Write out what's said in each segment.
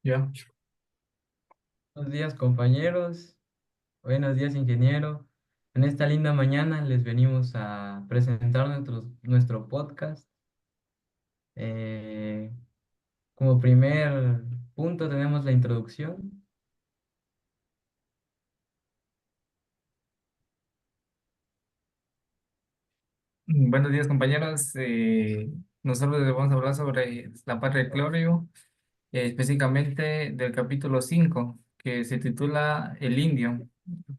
Ya. Buenos días, compañeros. Buenos días, ingeniero. En esta linda mañana les venimos a presentar nuestro podcast. Eh, Como primer punto tenemos la introducción. Buenos días, compañeros. Nosotros les vamos a hablar sobre la parte de Clorio, específicamente del capítulo 5 que se titula El Indio.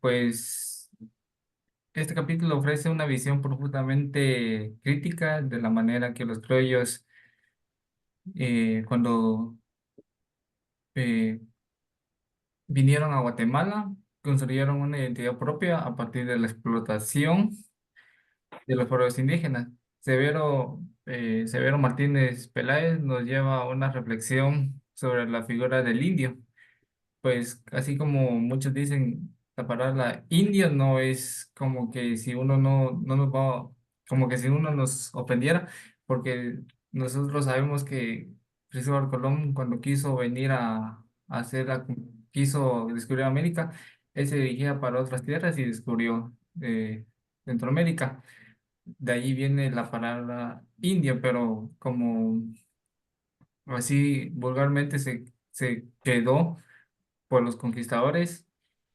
Pues este capítulo ofrece una visión profundamente crítica de la manera que los criollos, cuando eh, vinieron a Guatemala, construyeron una identidad propia a partir de la explotación de los pueblos indígenas. Severo Martínez Peláez nos lleva a una reflexión sobre la figura del indio. Pues así como muchos dicen, la palabra indio no es como que si uno no nos va, como que si uno nos ofendiera, porque nosotros sabemos que Cristóbal Colón cuando quiso venir a hacer quiso descubrir América, él se dirigía para otras tierras y descubrió Centroamérica. De ahí viene la palabra indio, pero como así vulgarmente se quedó por los conquistadores,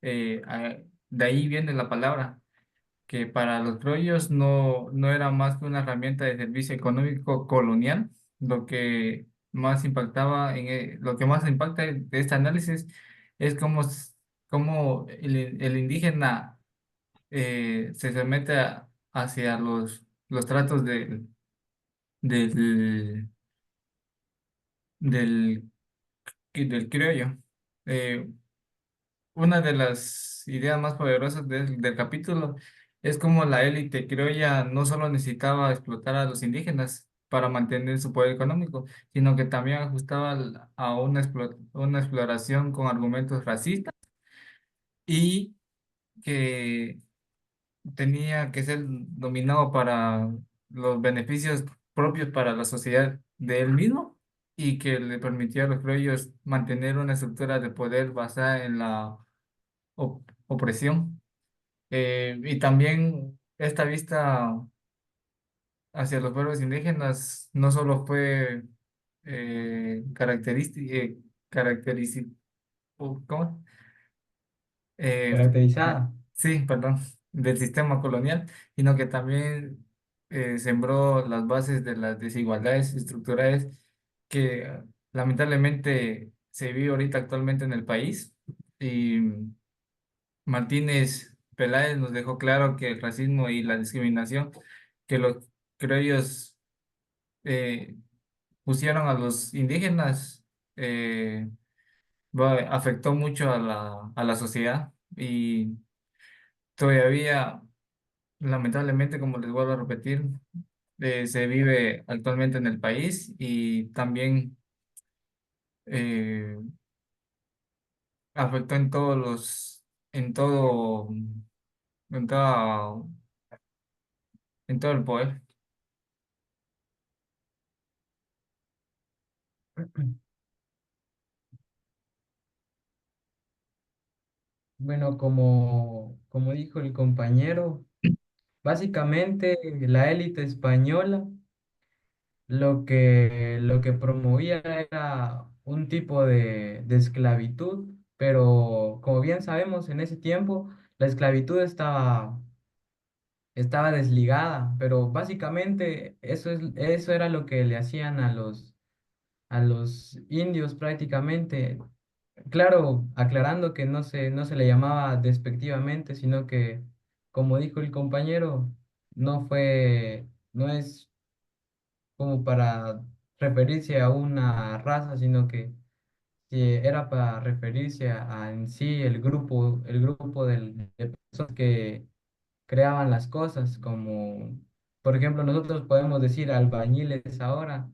de ahí viene la palabra, que para los criollos no era más que una herramienta de servicio económico colonial. Lo que más impactaba lo que más impacta de este análisis es cómo el indígena se somete hacia los tratos del, del, del criollo. Eh, Una de las ideas más poderosas del capítulo es cómo la élite criolla no solo necesitaba explotar a los indígenas para mantener su poder económico, sino que también ajustaba a una exploración con argumentos racistas y que tenía que ser dominado para los beneficios propios para la sociedad de él mismo y que le permitía a los criollos mantener una estructura de poder basada en la opresión. Y también esta vista hacia los pueblos indígenas no solo fue característica, ¿cómo? Eh, Caracterizada. sí, perdón, del sistema colonial, sino que también sembró las bases de las desigualdades estructurales que lamentablemente se vive ahorita actualmente en el país. Y Martínez Peláez nos dejó claro que el racismo y la discriminación que los criollos eh, pusieron a los indígenas afectó mucho a la sociedad y todavía, lamentablemente, como les vuelvo a repetir, se vive actualmente en el país y también eh, afectó en todo, en toda- en todo el poder. Bueno, como dijo el compañero, básicamente la élite española lo que promovía era un tipo de esclavitud, pero como bien sabemos, en ese tiempo la esclavitud estaba desligada, pero básicamente eso era lo que le hacían a los indios prácticamente. Claro, aclarando que no se le llamaba despectivamente, sino que, como dijo el compañero, no es como para referirse a una raza, sino que era para referirse a en sí el grupo de personas que creaban las cosas, como por ejemplo nosotros podemos decir albañiles ahora.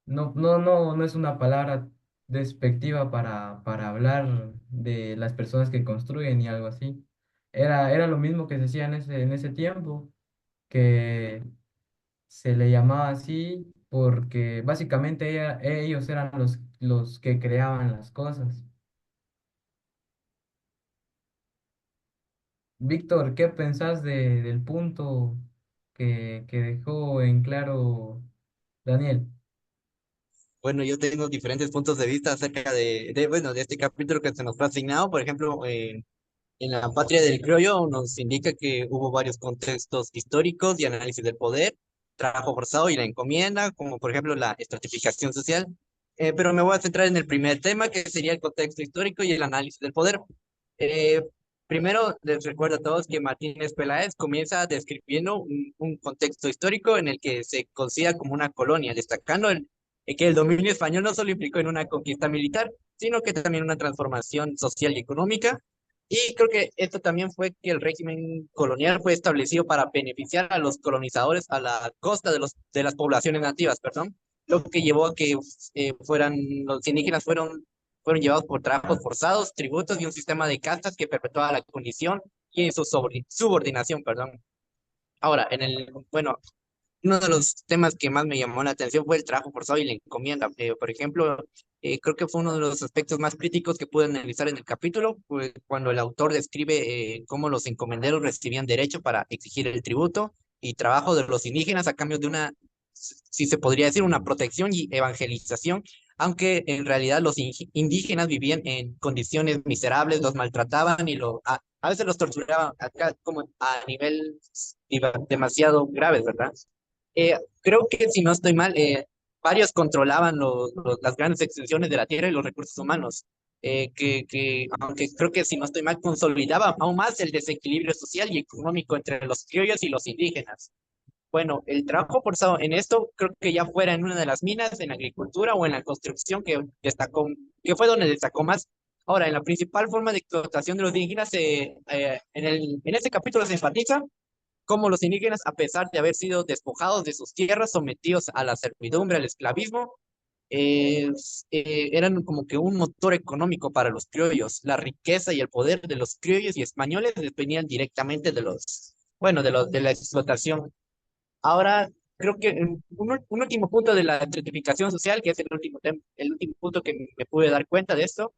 No es una palabra despectiva para hablar de las personas que construyen y algo así. Era lo mismo que se hacía en ese tiempo, que se le llamaba así porque básicamente ellos eran los que creaban las cosas. Víctor, ¿qué pensás del punto que dejó en claro Daniel? Bueno, yo tengo diferentes puntos de vista acerca bueno, de este capítulo que se nos fue asignado. Por ejemplo, en la patria del criollo nos indica que hubo varios contextos históricos y análisis del poder, trabajo forzado y la encomienda, como por ejemplo la estratificación social. Pero me voy a centrar en el primer tema, que sería el contexto histórico y el análisis del poder. Eh, Primero, les recuerdo a todos que Martínez Peláez comienza describiendo un contexto histórico en el que se considera como una colonia, destacando que el dominio español no solo implicó en una conquista militar, sino que también una transformación social y económica. Y creo que esto también fue que el régimen colonial fue establecido para beneficiar a los colonizadores a la costa de las poblaciones nativas, perdón, lo que llevó a que los indígenas fueron llevados por trabajos forzados, tributos y un sistema de castas que perpetuaba la condición y su subordinación, perdón. Ahora, bueno, uno de los temas que más me llamó la atención fue el trabajo forzado y la encomienda. Por ejemplo, creo que fue uno de los aspectos más críticos que pude analizar en el capítulo, pues, cuando el autor describe cómo los encomenderos recibían derecho para exigir el tributo y trabajo de los indígenas a cambio de si se podría decir, una protección y evangelización, aunque en realidad los indígenas vivían en condiciones miserables, los maltrataban y a veces los torturaban acá como a nivel demasiado graves, ¿verdad? Creo que si no estoy mal, varios controlaban las grandes extensiones de la tierra y los recursos humanos, aunque creo que si no estoy mal, consolidaba aún más el desequilibrio social y económico entre los criollos y los indígenas. Bueno, el trabajo forzado en esto, creo que ya fuera en una de las minas, en la agricultura o en la construcción que fue donde destacó más. Ahora, en la principal forma de explotación de los indígenas, en este capítulo se enfatiza cómo los indígenas, a pesar de haber sido despojados de sus tierras, sometidos a la servidumbre, al esclavismo, eran como que un motor económico para los criollos. La riqueza y el poder de los criollos y españoles dependían directamente de la explotación. Ahora, creo que un último punto de la estratificación social, que es el último punto que me pude dar cuenta de esto,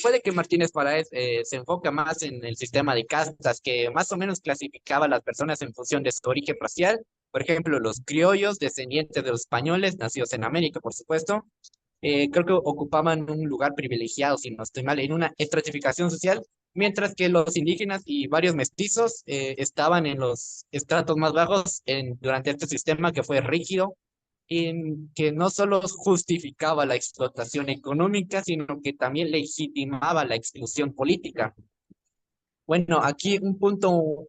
fue de que Martínez Páez se enfoca más en el sistema de castas, que más o menos clasificaba a las personas en función de su origen racial. Por ejemplo, los criollos, descendientes de los españoles, nacidos en América, por supuesto, creo que ocupaban un lugar privilegiado, si no estoy mal, en una estratificación social, mientras que los indígenas y varios mestizos estaban en los estratos más bajos durante este sistema que fue rígido y que no solo justificaba la explotación económica, sino que también legitimaba la exclusión política. Bueno, aquí un punto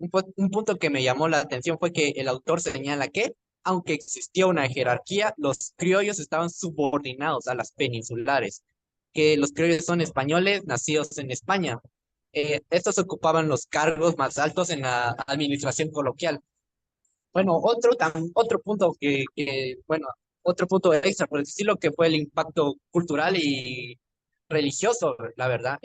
que me llamó la atención fue que el autor señala que, aunque existía una jerarquía, los criollos estaban subordinados a las peninsulares, que los criollos son españoles nacidos en España. Estos ocupaban los cargos más altos en la administración coloquial. Bueno, otro punto bueno, otro punto extra, por decirlo, que fue el impacto cultural y religioso, la verdad.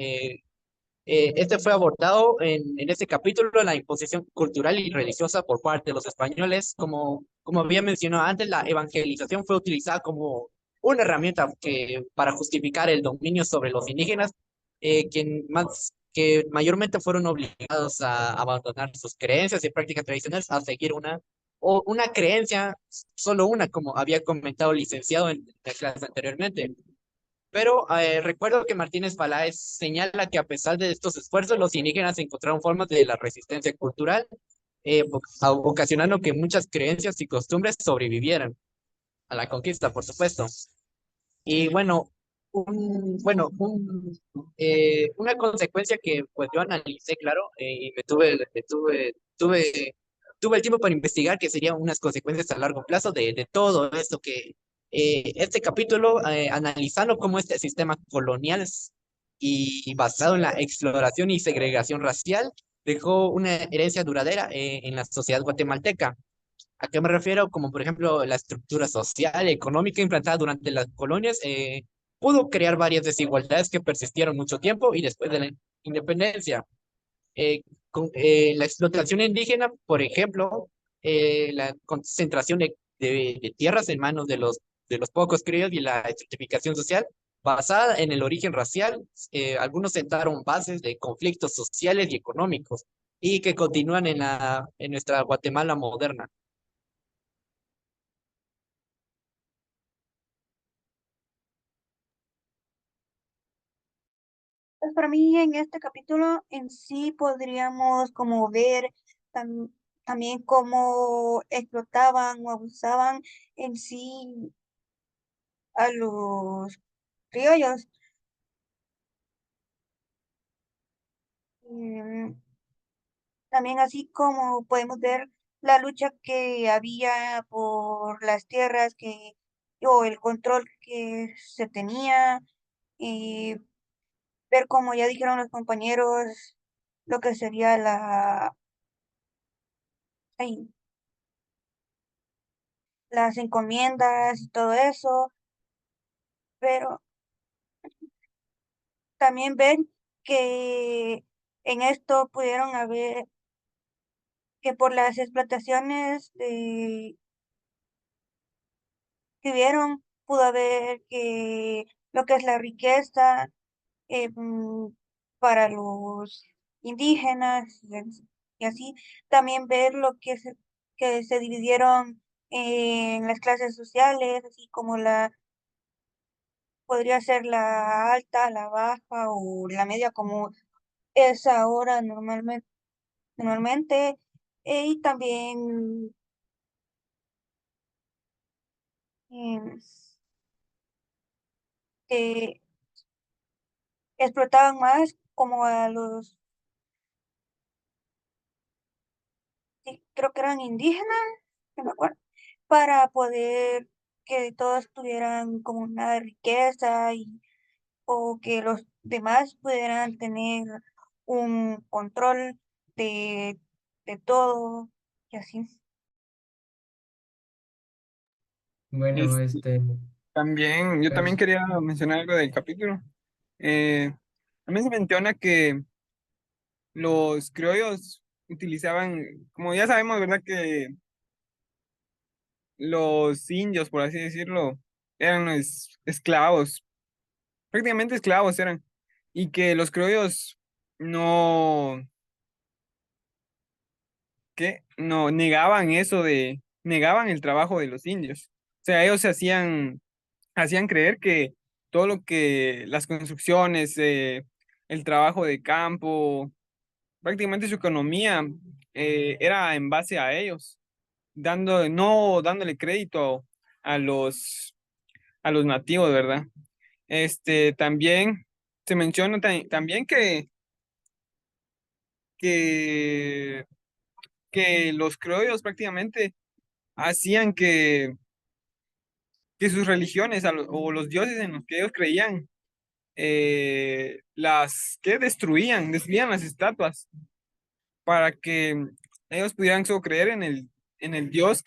Este fue abordado en este capítulo, la imposición cultural y religiosa por parte de los españoles. Como había mencionado antes, la evangelización fue utilizada como una herramienta para justificar el dominio sobre los indígenas, que mayormente fueron obligados a abandonar sus creencias y prácticas tradicionales a seguir una creencia, solo una, como había comentado el licenciado en la clase anteriormente. Pero recuerdo que Martínez Peláez señala que a pesar de estos esfuerzos, los indígenas encontraron formas de la resistencia cultural, ocasionando que muchas creencias y costumbres sobrevivieran a la conquista, por supuesto. Y bueno, una consecuencia que pues yo analicé, claro, y tuve el tiempo para investigar, que serían unas consecuencias a largo plazo de todo esto este capítulo, analizando cómo este sistema colonial y basado en la exploración y segregación racial, dejó una herencia duradera en la sociedad guatemalteca. ¿A qué me refiero? Como por ejemplo la estructura social y económica implantada durante las colonias pudo crear varias desigualdades que persistieron mucho tiempo y después de la independencia. La explotación indígena, por ejemplo, la concentración de tierras en manos de los pocos criollos y la estratificación social basada en el origen racial. Algunos sentaron bases de conflictos sociales y económicos y que continúan en en nuestra Guatemala moderna. Pues para mí en este capítulo en sí podríamos como ver tam- también cómo explotaban o abusaban en sí a los criollos. Mm, También así como podemos ver la lucha que había por las tierras o el control que se tenía y ver como ya dijeron los compañeros lo que sería ay, las encomiendas y todo eso, pero también ven que en esto pudieron haber, que por las explotaciones que hubieron, pudo haber que lo que es la riqueza eh, mm, para los indígenas y así, también ver que se dividieron en las clases sociales, así como podría ser la alta, la baja o la media como es ahora normalmente, y también em, que explotaban más como a los, sí, creo que eran indígenas, no me acuerdo, para poder que todos tuvieran como una riqueza o que los demás pudieran tener un control de, de todo y así. Bueno, Es- También, yo también pues quería mencionar algo del capítulo. También se menciona que los criollos utilizaban, como ya sabemos, ¿verdad? Que los indios, por así decirlo, eran esclavos, prácticamente esclavos eran, y que los criollos no, ¿qué? No negaban negaban el trabajo de los indios. O sea, ellos hacían creer que todo lo que las construcciones, el trabajo de campo, prácticamente su economía era en base a ellos, no dándole crédito a a los nativos, ¿verdad? También se menciona también que, que los criollos prácticamente hacían que sus religiones o los dioses en los que ellos creían, las que destruían las estatuas para que ellos pudieran solo creer en el Dios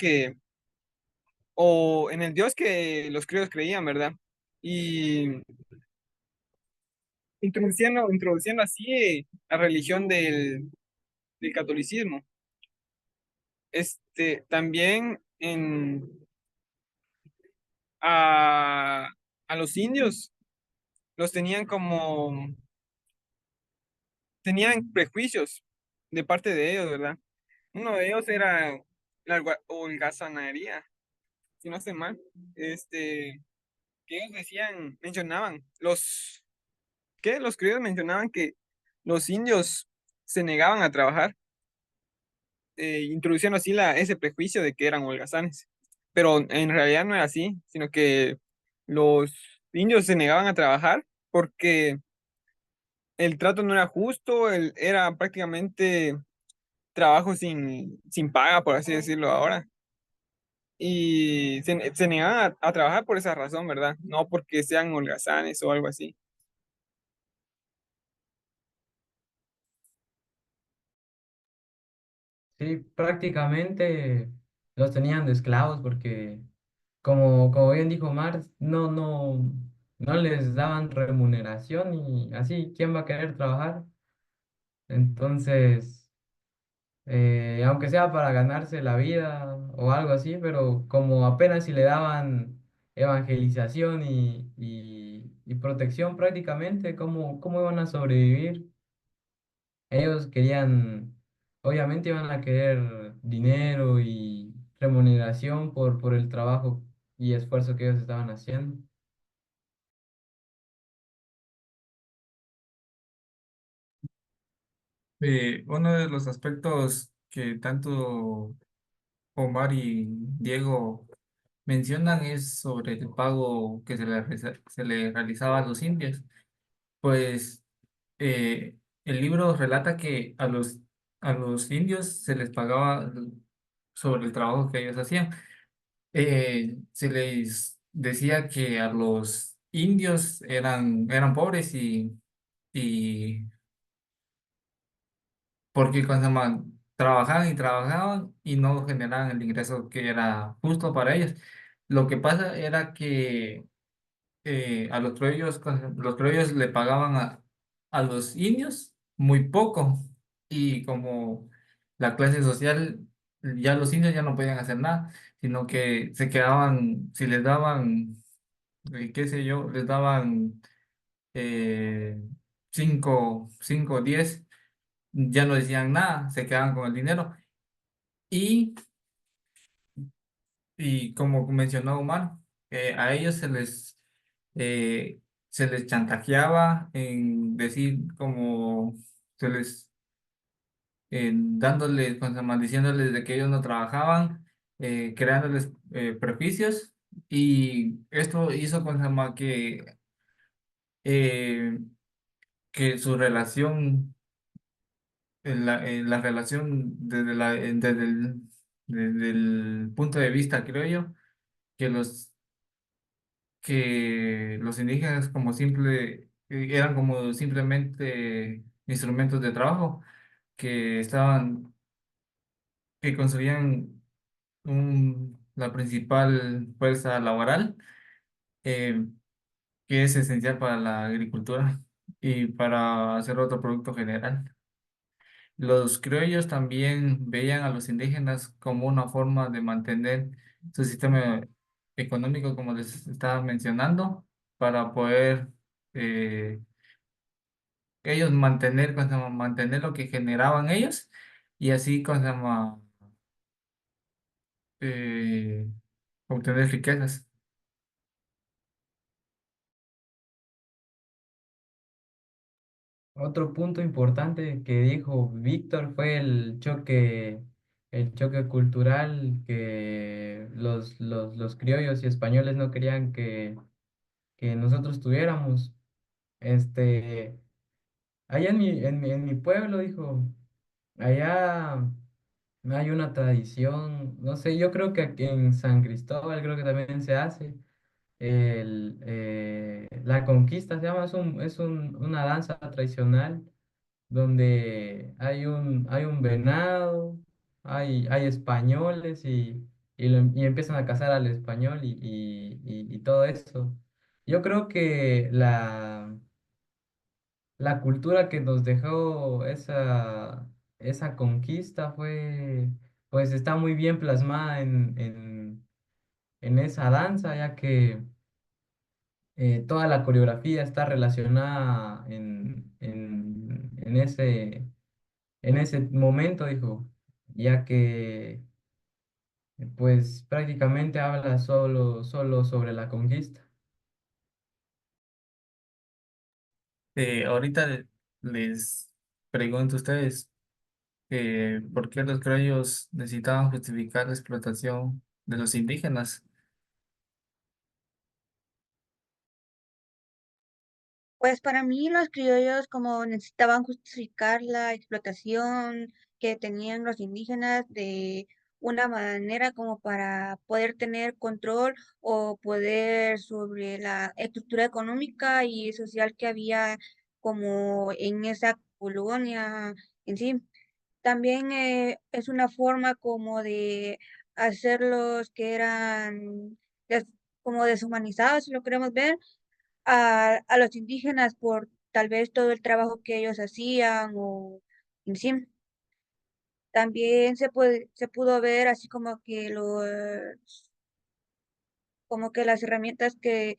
o en el Dios que los criollos creían, ¿verdad? Y introduciendo así la religión del catolicismo. También a, a los indios los tenían tenían prejuicios de parte de ellos, ¿verdad? Uno de ellos era la holgazanería, si no estoy mal, que ellos mencionaban, los criollos mencionaban que los indios se negaban a trabajar, introduciendo así ese prejuicio de que eran holgazanes. Pero en realidad no era así, sino que los indios se negaban a trabajar porque el trato no era justo, era prácticamente trabajo sin paga, por así decirlo ahora. Y se negaban a trabajar por esa razón, ¿verdad? No porque sean holgazanes o algo así. sí, prácticamente los tenían de esclavos porque, como bien dijo Marx, no les daban remuneración y así, ¿quién va a querer trabajar? Entonces, aunque sea para ganarse la vida o algo así, pero como apenas si le daban evangelización y protección prácticamente, ¿cómo iban a sobrevivir? Ellos querían, obviamente iban a querer dinero y remuneración por el trabajo y esfuerzo que ellos estaban haciendo. Uno de los aspectos que tanto Omar y Diego mencionan es sobre el pago que se le realizaba a los indios. Pues eh, el libro relata que a los indios se les pagaba sobre el trabajo que ellos hacían. Se les decía que a los indios eran pobres y porque cuando trabajaban y trabajaban y no generaban el ingreso que era justo para ellos. Lo que pasa era que a los criollos le pagaban a los indios muy poco y como la clase social, ya los indios ya no podían hacer nada, sino que se quedaban, si les daban, qué sé yo, les daban eh, 10, ya no decían nada, se quedaban con el dinero y, y como mencionó Omar, a ellos eh, se les chantajeaba en decir como se les dándoles, con diciéndoles de que ellos no trabajaban, creándoles prejuicios y esto hizo con eh, que su relación, la relación desde el punto de vista, creo yo, que que los indígenas eran como simplemente instrumentos de trabajo que que construían la principal fuerza laboral, eh, que es esencial para la agricultura y para hacer otro producto general. Los criollos también veían a los indígenas como una forma de mantener su sistema económico, como les estaba mencionando, para poder eh, ellos mantener, ¿cómo se llama? Mantener lo que generaban ellos y así, ¿cómo se llama? Eh, obtener riquezas. Otro punto importante que dijo Víctor fue el choque cultural que los criollos y españoles no querían que nosotros tuviéramos. Este, allá en mi pueblo, dijo, allá hay una tradición, no sé, yo creo que aquí en San Cristóbal creo que también se hace. La conquista se llama, una danza tradicional donde hay un venado, hay españoles y empiezan a cazar al español y todo eso. Yo creo que la cultura que nos dejó esa conquista pues está muy bien plasmada en esa danza, ya que toda la coreografía está relacionada en ese momento, dijo, ya que pues prácticamente habla solo sobre la conquista. Ahorita les pregunto a ustedes por qué los criollos necesitaban justificar la explotación de los indígenas. Pues para mí los criollos como necesitaban justificar la explotación que tenían los indígenas de una manera como para poder tener control o poder sobre la estructura económica y social que había como en esa colonia en sí. También es una forma como de hacerlos que eran como deshumanizados, si lo queremos ver a los indígenas por tal vez todo el trabajo que ellos hacían o en sí. También se pudo ver así como que las herramientas que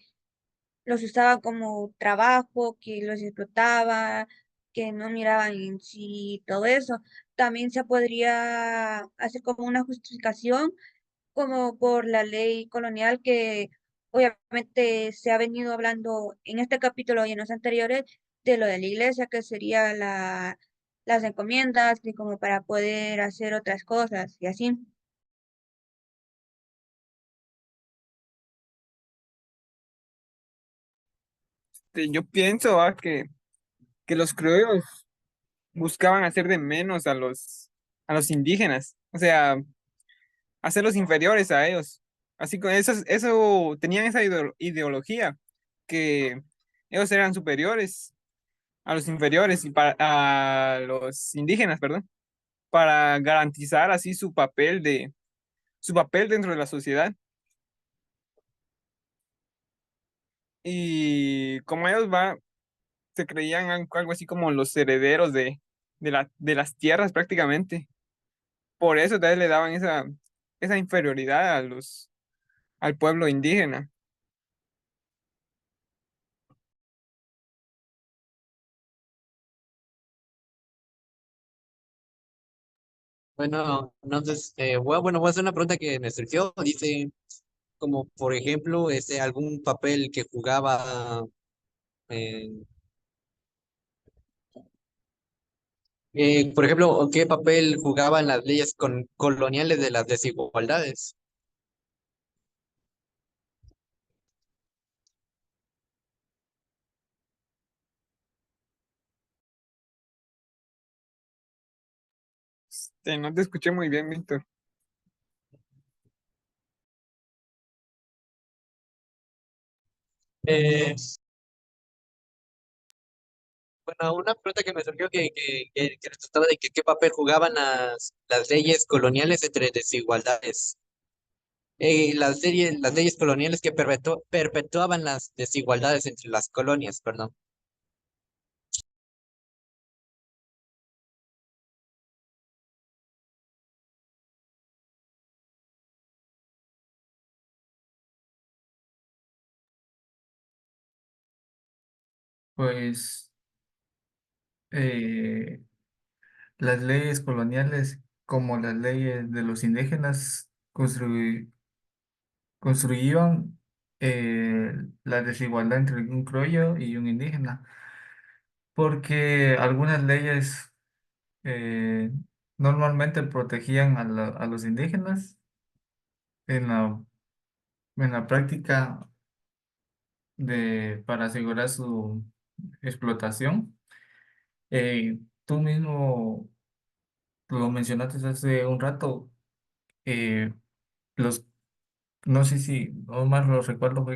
los usaban como trabajo, que los explotaba, que no miraban en sí todo eso. También se podría hacer como una justificación, como por la ley colonial que obviamente se ha venido hablando en este capítulo y en los anteriores de lo de la iglesia, que sería las encomiendas, que como para poder hacer otras cosas y así. Yo pienso que los criollos buscaban hacer de menos a los indígenas, o sea, hacerlos inferiores a ellos. Así que eso tenían esa ideología, que ellos eran superiores a los inferiores y a los indígenas, perdón, para garantizar así su papel dentro de la sociedad. Y como se creían algo así como los herederos de las tierras prácticamente. Por eso tal vez le daban esa inferioridad al pueblo indígena. Bueno, entonces, bueno, voy a hacer una pregunta que me surgió. Dice, como por ejemplo, algún papel que jugaba, eh, por ejemplo, ¿qué papel jugaban las leyes coloniales de las desigualdades? No te escuché muy bien, Víctor. Eh, bueno, una pregunta que me surgió que trataba de que qué papel jugaban las leyes coloniales entre desigualdades. Las leyes coloniales que perpetuaban las desigualdades entre las colonias, perdón. Pues eh, las leyes coloniales, como las leyes de los indígenas, construían la desigualdad entre un criollo y un indígena, porque algunas leyes eh, normalmente protegían a los indígenas en en la práctica para asegurar su explotación. Tú mismo lo mencionaste hace un rato, eh, los, no sé si Omar lo recuerdo,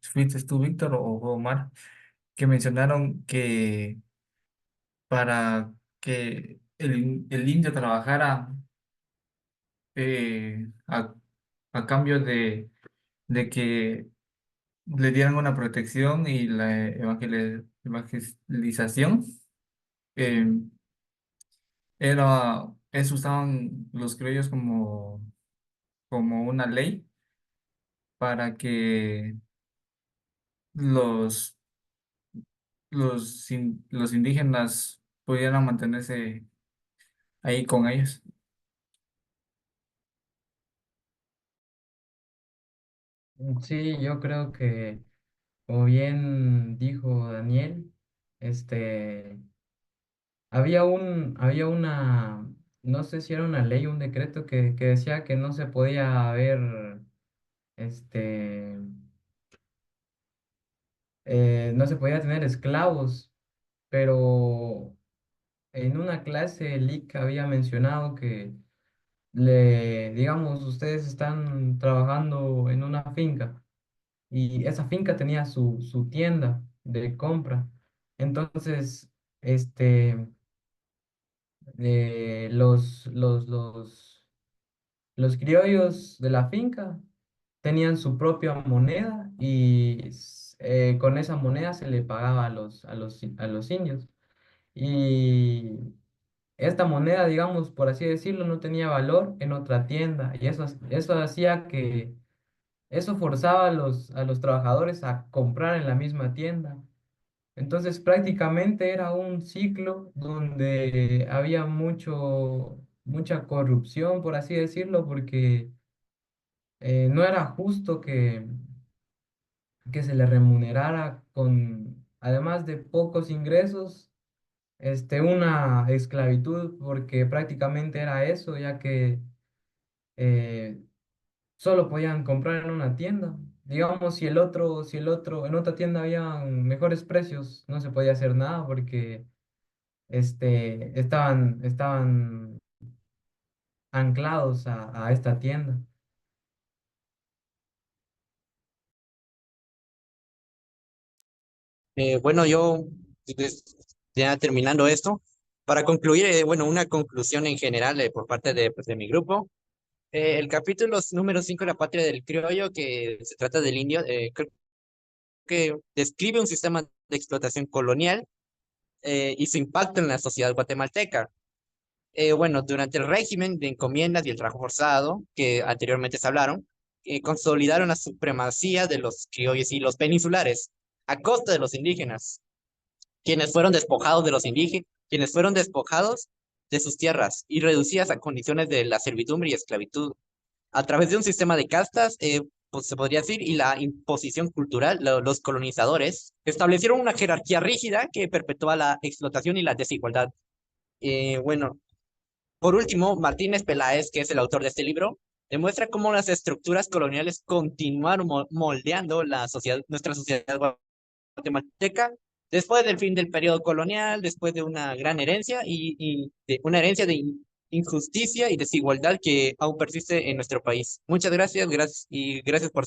fuiste tú, Víctor, o fue Omar, que mencionaron que para que el indio trabajara a cambio de que le dieran una protección y la evangelización, eh, eso usaban los criollos como una ley para que los, los indígenas pudieran mantenerse ahí con ellos. Sí, yo creo que, como bien dijo Daniel, este, no sé si era una ley, un decreto que decía que no se podía haber, este, no se podía tener esclavos, pero en una clase Lick había mencionado que digamos, ustedes están trabajando en una finca y esa finca tenía su tienda de compra. Entonces, este, eh, los, los, los, los criollos de la finca tenían su propia moneda y con esa moneda se le pagaba a los indios. Y esta moneda, digamos, por así decirlo, no tenía valor en otra tienda y eso hacía que, eso forzaba a los trabajadores a comprar en la misma tienda. Entonces prácticamente era un ciclo donde había mucha corrupción, por así decirlo, porque no era justo que se le remunerara con, además de pocos ingresos, una esclavitud, porque prácticamente era eso, ya que eh, solo podían comprar en una tienda. Digamos, en otra tienda había mejores precios, no se podía hacer nada porque estaban anclados a esta tienda. Bueno, yo des- ya terminando esto, para concluir, bueno, una conclusión en general por parte de, pues, de mi grupo. El capítulo número 5 La patria del criollo, que se trata del indio, creo que describe un sistema de explotación colonial y su impacto en la sociedad guatemalteca. Bueno, durante el régimen de encomiendas y el trabajo forzado, que anteriormente se hablaron, consolidaron la supremacía de los criollos y los peninsulares a costa de los indígenas, quienes fueron despojados de sus tierras y reducidas a condiciones de la servidumbre y esclavitud. A través de un sistema de castas, pues se podría decir, y la imposición cultural, los colonizadores establecieron una jerarquía rígida que perpetúa la explotación y la desigualdad. Bueno, por último, Martínez Peláez, que es el autor de este libro, demuestra cómo las estructuras coloniales continuaron moldeando la sociedad, nuestra sociedad guatemalteca después del fin del periodo colonial, después de una gran herencia y de una herencia de injusticia y desigualdad que aún persiste en nuestro país. Muchas gracias, gracias y gracias por